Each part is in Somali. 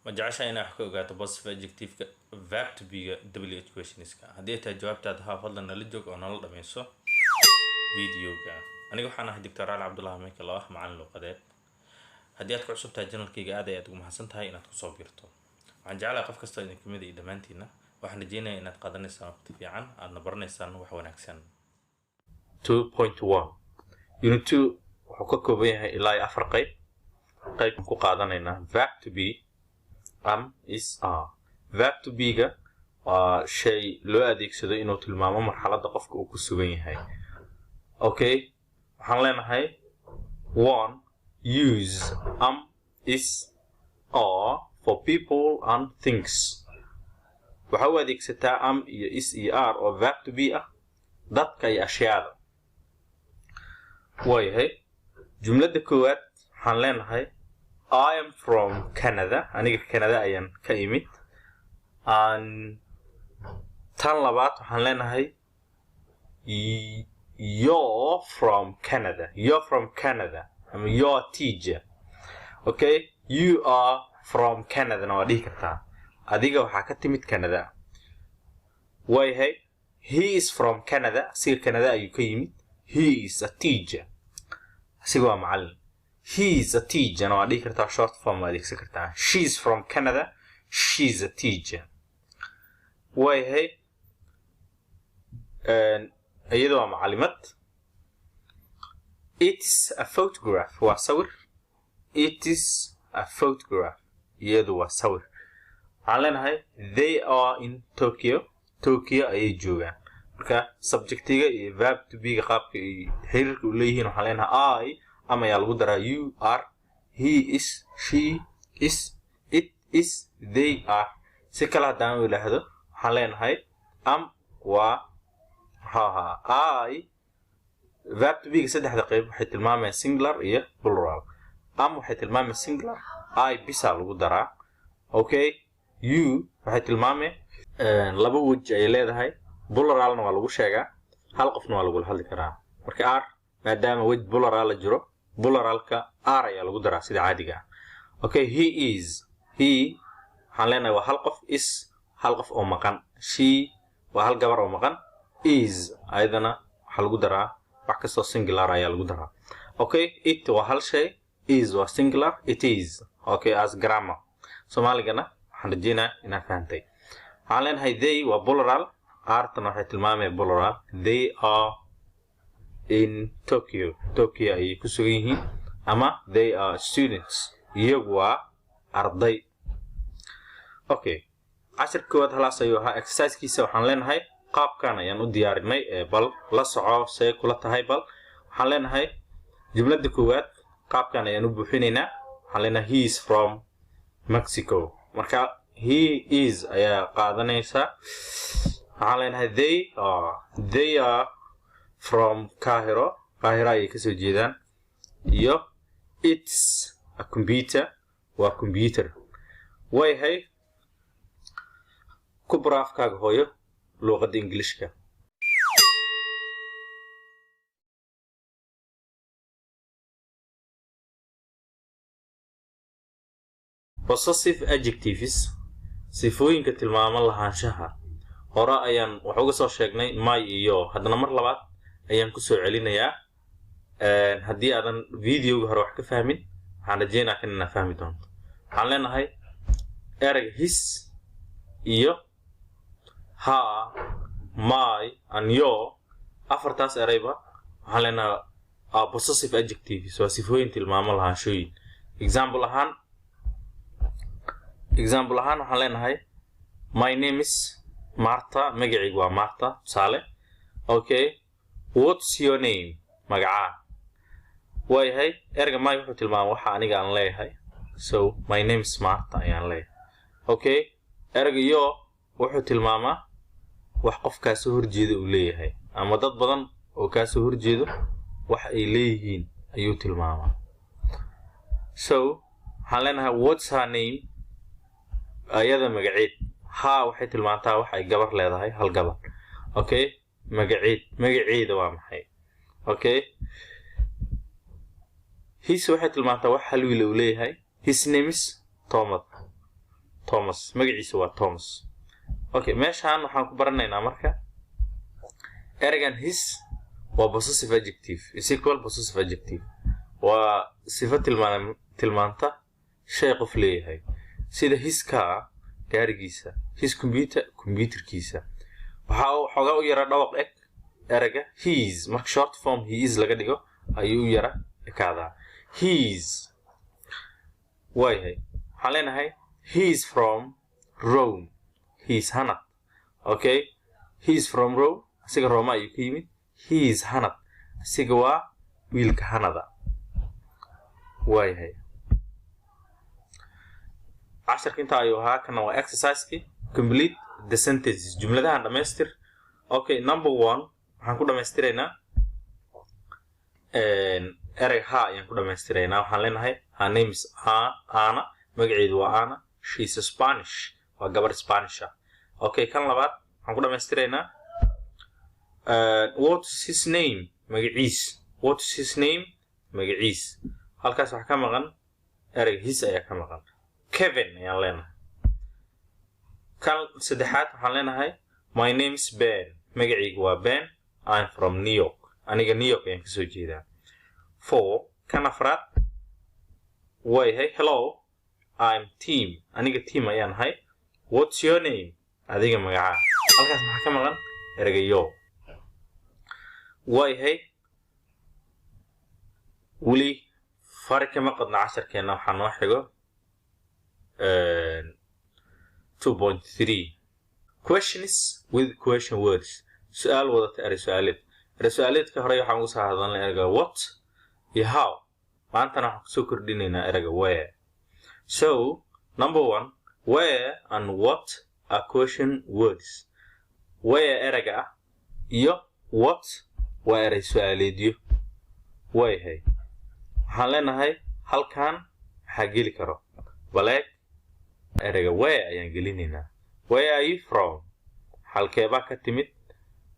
ما جعشان أنا أحكي قاعد بوصف adjective verb to be double questions كا هدي جوابت هذا فضلنا للجوك أو نلقى ميسو فيديو كا أنا وحنا الدكتور علي عبد الله ميك الله معنا اللقطات هدي أتكون عصبتها جنرال كي قاعدة يتقوم حسنتها هاي إنها تصوبيرته عن جعل قف كستو إنك مدي إذا ما أنتينا وإحنا جينا إن تقدرنا نسان في عن أن برنا نسان وحنا أكسن 2.1 Unit 2 وحكوكو بيها إلى أفرقي قيب كو قادنا verb to be is are verb to be ga waa shay loo adeegsado inuu tilmaamo marxaladda qofka uu ku sugan yahay okay waxaan leenahay 1 use is are for people and things waxa uu adeegsataa iyo is iyo are oo verb to be ah dadka iyo ashyaada waayahay jumladda koowaad waxaan leenahay I am from Canada. Aniga Canada ayaan ka imid. Tan labaad waxaan leenahay you're from Canada. You're from Canada. I mean you're a teacher. Okay? You are from Canada. Na waa dhihi kartaa. Adiga waxaa ka timid Canada. Waayahay he is from Canada. Asiga Canada ayuu ka yimid. He is a teacher. Asiga waa macallin. He is a teacher. No, I think short form. She's from Canada. She's a teacher. Why hey? أيضا معلومات. It's a photograph. وصور. It is a photograph. يدو صور. علنا هاي. They are in Tokyo. Tokyo أي جوان. مركا subjectiga verb to be قاب حير كليه نحلينها I. أما يالغدرا you are he is she is it is they are سكلا دام ولا هذا حالين هاي و I verb to be سدح دقيقة حيت المام singular إيه plural وحيت المام singular I بس الغدرا أوكي you حيت المام لبو وجه يلاد هاي plural نوالغو شجع هالقف نوالغو هالذي كرا مركا are ما دام وجه plural جرو pluralka are ayaa lagu daraa sida caadiga okay he is he waxaan leenahay waa hal qof is hal qof oo maqan she waa hal gabar oo maqan is ayadana waxa lagu daraa wax kastoo singular ayaa lagu daraa okay it waa hal shay is waa singular it is okay as grammar Soomaaligana waxaan rajeynayaa inaad fahantay waxaan leenahay they waa plural are-tana waxay tilmaamayaan plural they are in Tokyo. Tokyo ay ku sugan yihiin ama they are students. Iyagu waa arday. Okay. Cashirkooda halaas ayuu ahaa exercise-kiisa waxaan leenahay qaabkan ayaan u diyaarinay bal la soco say kula tahay bal waxaan leenahay jumladda koowaad qaabkan ayaan u buuxinaynaa waxaan leenahay he is from Mexico. Marka he is ayaa qaadanaysa waxaan leenahay they are from Cairo ayay ka soo jeedaan iyo it's a computer waa computer way ku braafkaaga hooyo luqadda Ingiriiska possessive adjectives sifooyinka tilmaamo lahaanshaha hore ayaan wax uga soo sheegnay my iyo haddana mar labaad ayaan ku soo celinayaa haddii aadan videoga hore wax ka fahmin waxaan rajeynayaa inaad fahmi doonto waxaan leenahay erayga his iyo her my and your afartaas erayba waxaan leenahay possessive adjectives waa sifooyin tilmaamo lahaanshooyin example ahaan waxaan leenahay my name is Martha magacaygu waa Martha tusaale okay what's your name magaca waayahay erga my wuxuu tilmaamay waxa aniga aan leeyahay so my name is Martha ayaan leeyahay okay erga your wuxuu tilmaamaa wax qof ka soo horjeedo uu leeyahay ama dad badan oo ka soo horjeedo wax ay leeyihiin ayuu tilmaamaa so waxaan leenahay what's her name ayada magaceed ha waxay tilmaantaa wax ay gabar leedahay hal gabar okay magaceeda waa maxay okay his waxay tilmaantaa wax hal wiil uu leeyahay his name is Thomas Thomas magaciisa waa Thomas. Okay, meeshaan waxaan ku baranaynaa marka eraygan his waa possessive adjective is equal possessive adjective waa sifo tilmaanta shay qof leeyahay sida his car gaarigiisa, his computer computerkiisa. waxa xogaa u yara dhawaq eg erayga his marka short form he is laga dhigo ayuu u yara ekaadaa. His waxaan leenahay he is from Rome. He is Hanad. Okay, he is from Rome asiga Roma ayuu ka yimid. He is Hanad asiga waa wiilka Hanada. casharka inta ayuu ahaa kana waa exercise-ki complete the sentences jumladahan dhamaystir. Okay, number 1 waxaan ku dhamaystiraynaa erey ha ayaan ku dhamaystiraynaa. waxaan leenahay her name is Ana magaceedu waa Ana. She is Spanish waa gabar Spanish ah. Okay, kan labaad waxaan ku dhamaystiraynaa what is his name magaciis. What is his name magaciis. halkaas waxa ka maqan erey his ayaa ka maqan. Kevin ayaan leenahay. kan saddexaad waxaan leenahay my name is Ben magacaygu waa Ben. I'm from New York aniga New York ayaan kasoo jeedaa. 4 kan afraad hello I'm Tim aniga Tim ayaan ahay. What's your name adiga magacaa. halkaas maxaa ka maqan ereyga yo. weli fari kama qadna casharkeena waxaa noo xigo 2.3 questions with question words. su'aal wadata erey su'aaleed. erey su'aaleedka hore waxaan ugu soo hadalnay ereyga what iyo how. maantana waxaan kusoo kordhinaynaa ereyga where. So number 1 where and what are question words. Where ereyga ah iyo what waa erey su'aaleedyo. waxaan leenahay halkan waxaa geli karo baleeg ereyga where ayaan gelinaynaa. Where are you from halkeebaa ka timid.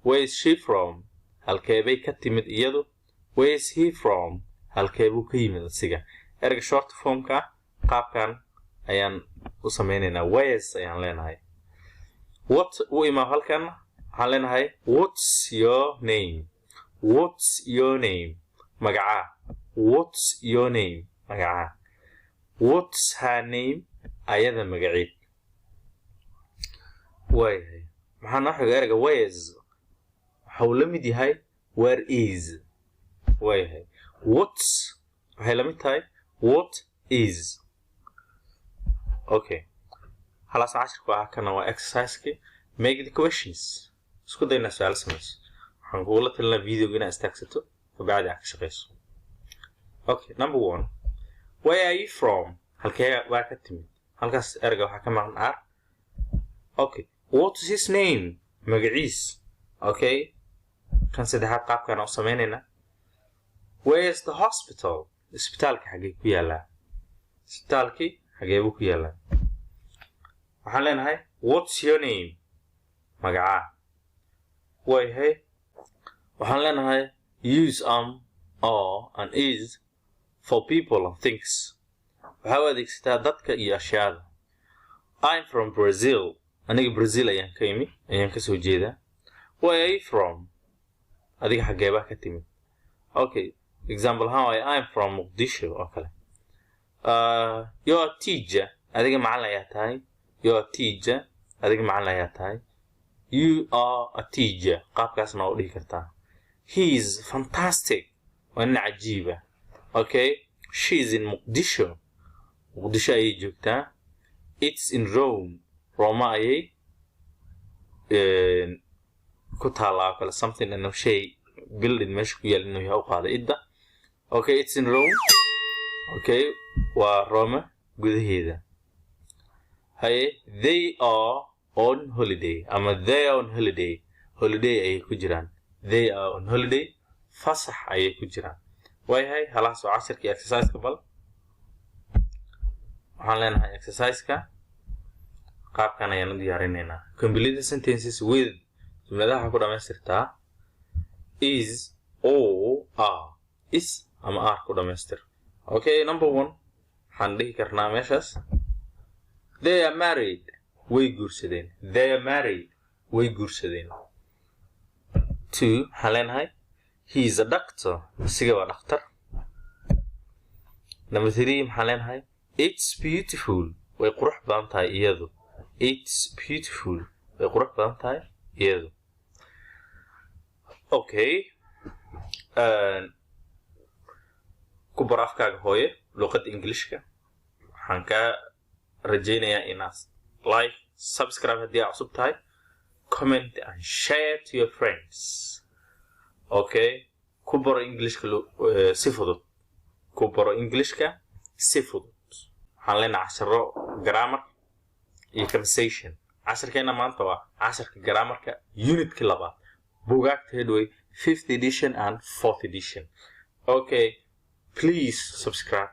Where is she from halkeebay ka timid iyadu. Where is he from halkeebuu ka yimid asiga. ereyga short formka qaabkan ayaan u sameynaynaa. where's ayaan leenahay. what u imaa halkan waxaan leenahay what's your name. What's your name magacaa. What's your name magacaa. What's her name ayada magaceed. maxaa noo xiga ereyga where's waxau la mid yahay where is. what's waxay la mid tahay what is. Okay, halas casharku ah kana waa exercise-ki make the questions. isku dayna su'aal samayso. waxaan kugula talinaa videoga inaad istaagsato kabacdi aad ka shaqayso. Okay, number 1 where are you from halkee waa ka timid. halkaas ereyga waxaa ka maqan are. Okay, what is his name magaciis. Okay, kan saddexaad qaabkan u sameynayna where is the hospital isbitaalka xagee ku yaalaa. isbitaalki xagee buu ku yaalaa. waxaan leenahay what's your name magacaa. waxaan leenahay use or and is for people and things. waxaa u adeegsataa dadka iyo ashyaada. I'm from Brazil aniga Brazil ayaan ka imi ayaan ka soo jeedaa. Where are you from adiga xageebaa ka timid. Okay, example how I'm from Mogadishu oo kale. You're a teacher adiga macallin ayaa tahay. You're a teacher adiga macallin ayaa tahay. You are a teacher qaabkaasna u dhihi kartaa. He is fantastic waa nin cajiib ah. Okay, she is in Mogadishu Mogadishu ayay joogtaa. It's in Rome Roma ayay ku taalaa kale something and shay building meesha ku yaal inuu yahay u qaada idda. Okay, it's in Rome. Okay, waa Roma gudaheeda. They are on holiday ama they are on holiday. Holiday ayay ku jiraan. They are on holiday fasax ayay ku jiraan. halaas oo casharkii exercise-ka bal. waxaan leenahay exercise-ka qaabkan ayaan u diyaarinaynaa. complete the sentences with jumladaha ku dhamaystirtaa is or are. is ama are ku dhamaystir. Okay, number 1 waxaan dhihi karnaa meeshaas They are married. Way guursadeen. They are married. Way guursadeen. 2 waxaan leenahay he is a doctor. Isiga waa dhakhtar. Number 3 maxaan leenahay it's beautiful. Way qurux badan tahay iyadu. It's beautiful. Way qurux badan tahay iyadu. Okay. ku bar afkaaga hooye luqadda Englishka. Waxaan ka rajaynayaa inaad like, subscribe haddii aad cusub tahay, comment and share to your friends. Okay. ku baro Englishka si fudud. ku baro Englishka si fudud. waxaan leenahay casharo grammar iyo conversation. casharkeena maanta waa casharka grammarka unitka 2 buugaagta Headway 5th edition and 4th edition. Okay, please subscribe.